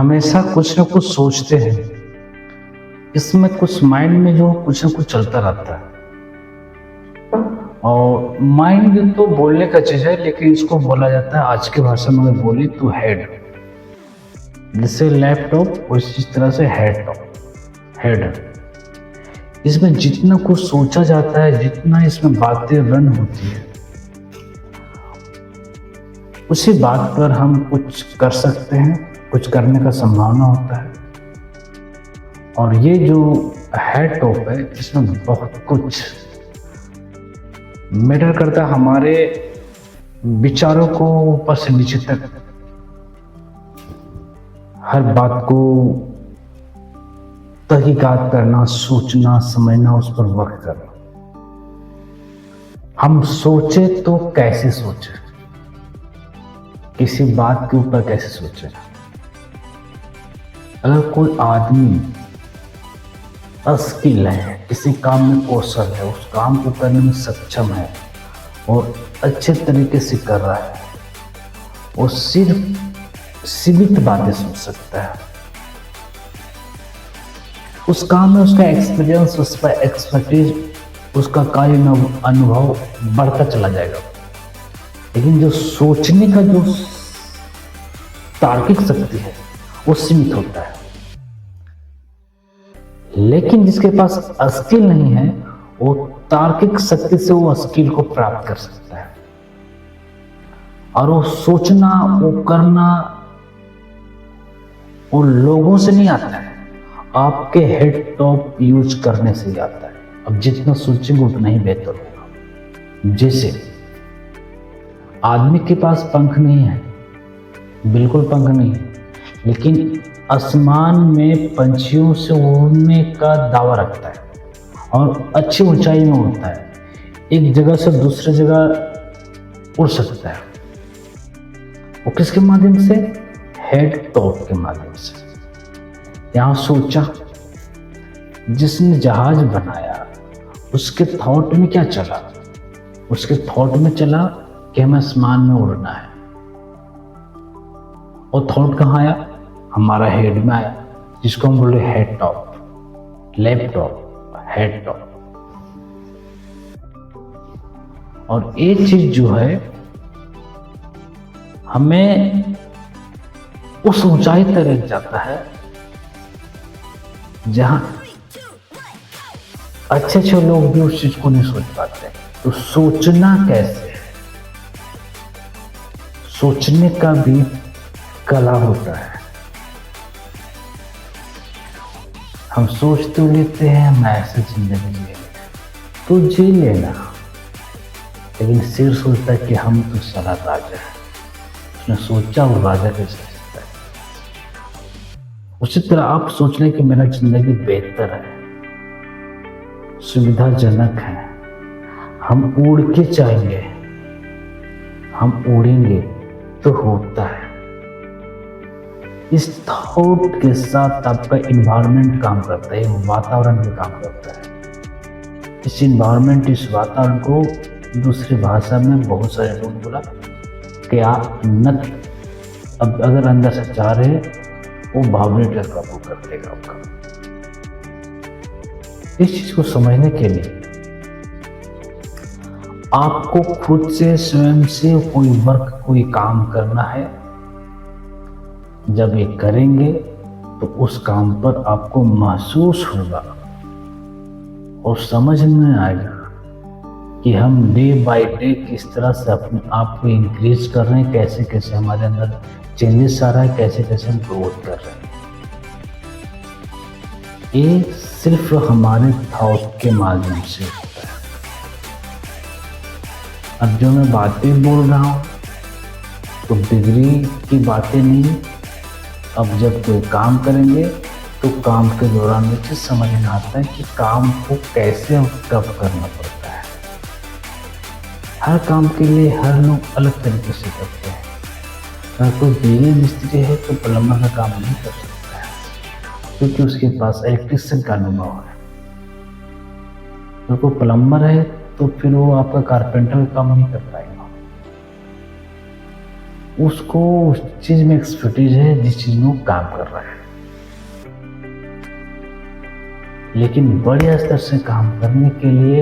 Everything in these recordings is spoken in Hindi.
हमेशा कुछ ना कुछ सोचते हैं। इसमें कुछ माइंड में जो कुछ ना कुछ चलता रहता है। और माइंड तो बोलने का चीज है, लेकिन इसको बोला जाता है आज की भाषा में अगर बोली तो हेड। जैसे लैपटॉप उसी तरह से हेड। इसमें जितना कुछ सोचा जाता है, जितना इसमें बातें रन होती है, उसी बात पर हम कुछ कर सकते हैं, कुछ करने का संभावना होता है। और ये जो हेड टॉप है, इसमें बहुत कुछ मैटर करता है। हमारे विचारों को ऊपर से नीचे तक हर बात को तहकीकात करना, सोचना, समझना, उस पर वक्त करना। हम सोचे तो कैसे सोचे, किसी बात के ऊपर कैसे सोचे। अगर कोई आदमी अस्किल है, किसी काम में कौशल है, उस काम को करने में सक्षम है और अच्छे तरीके से कर रहा है, वो सिर्फ सीमित बातें सोच सकता है। उस काम में उसका एक्सपीरियंस, उसका एक्सपर्टीज, उसका कार्य अनुभव बढ़ता चला जाएगा। लेकिन जो सोचने का जो तार्किक शक्ति है वो सीमित होता है। लेकिन जिसके पास स्किल नहीं है, वो तार्किक शक्ति से वो स्किल को प्राप्त कर सकता है। और वो सोचना, वो करना, वो लोगों से नहीं आता है, आपके हेड टॉप यूज करने से ही आता है। अब जितना सोचेंगे उतना ही बेहतर होगा। जैसे आदमी के पास पंख नहीं है, बिल्कुल पंख नहीं है, लेकिन आसमान में पंछियों से उड़ने का दावा रखता है और अच्छी ऊंचाई में उड़ता है। एक जगह से दूसरी जगह उड़ सकता है। वो किसके माध्यम से? हेड टॉप के माध्यम से। यहां सोचा, जिसने जहाज बनाया उसके थॉट में क्या चला? उसके थॉट में चला कि हमें आसमान में उड़ना है। और थॉट कहाँ आया? हमारा हेड में आया, जिसको हम बोले head top, laptop, head top. और एक चीज जो है, हमें उस ऊंचाई तक ले जाता है जहां अच्छे अच्छे लोग भी उस चीज को नहीं सोच पाते। तो सोचना कैसे है? सोचने का भी कला होता है। हम सोच तो लेते हैं हम ऐसे जिंदगी जी तो जी लेना, लेकिन सिर सोचता है कि हम तो साला राजा है। उसने सोचा वो राजा कैसे सकता है। उसी तरह आप सोच लें कि मेरा जिंदगी बेहतर है, सुविधाजनक है, हम उड़ के चाहेंगे, हम उड़ेंगे तो होता है। इस थॉट के साथ आपका इन्वायरमेंट काम करता है, वातावरण भी काम करता है। इस इन्वायरमेंट, इस वातावरण को दूसरी भाषा में बहुत सारे लोग बोला कि आप नत, अब अगर अंदर से चाह रहे वो वाइब्रेटर काबू कर देगा आपका। इस चीज को समझने के लिए आपको खुद से, स्वयं से कोई वर्क, कोई काम करना है। जब ये करेंगे तो उस काम पर आपको महसूस होगा और समझ में आएगा कि हम डे बाय डे किस तरह से अपने आप को इंक्रीज कर रहे हैं, कैसे कैसे हमारे अंदर चेंजेस आ रहा है, कैसे कैसे हम ग्रोथ कर रहे हैं। ये सिर्फ हमारे थॉट के माध्यम से होता है। अब जो मैं बातें बोल रहा हूँ तो डिग्री की बातें नहीं। अब जब कोई काम करेंगे तो काम के दौरान में चीज समझ में आता है कि काम को कैसे और कब करना पड़ता है। हर काम के लिए हर लोग अलग तरीके से करते हैं। अगर कोई बिजली मिस्त्री है तो प्लम्बर का काम नहीं कर सकता है, क्योंकि उसके पास इलेक्ट्रिशियन का अनुभव है। अगर कोई प्लम्बर है तो फिर वो आपका कारपेंटर का काम नहीं कर पाएगा। उसको उस चीज में एक्सपर्टीज है जिस चीज में वो काम कर रहा है। लेकिन बड़े स्तर से काम करने के लिए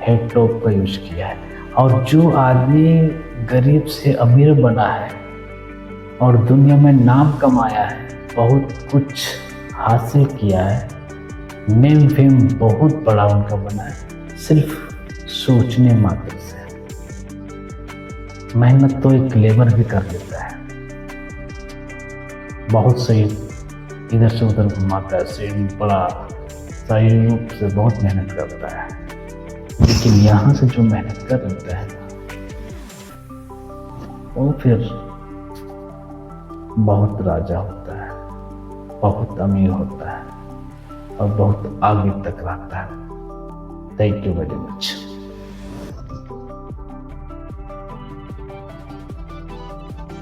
हेड टॉप का यूज किया है। और जो आदमी गरीब से अमीर बना है और दुनिया में नाम कमाया है, बहुत कुछ हासिल किया है, नेम फेम बहुत बड़ा उनका बना है, सिर्फ सोचने मात्र से। मेहनत तो एक लेबर भी कर लेता है, बहुत सही इधर से उधर घुमाता है, सही बड़ा सही रूप से बहुत मेहनत करता है। लेकिन यहाँ से जो मेहनत कर लेता है वो फिर बहुत राजा होता है, बहुत अमीर होता है और बहुत आगे तक रहता है। Thank you very much.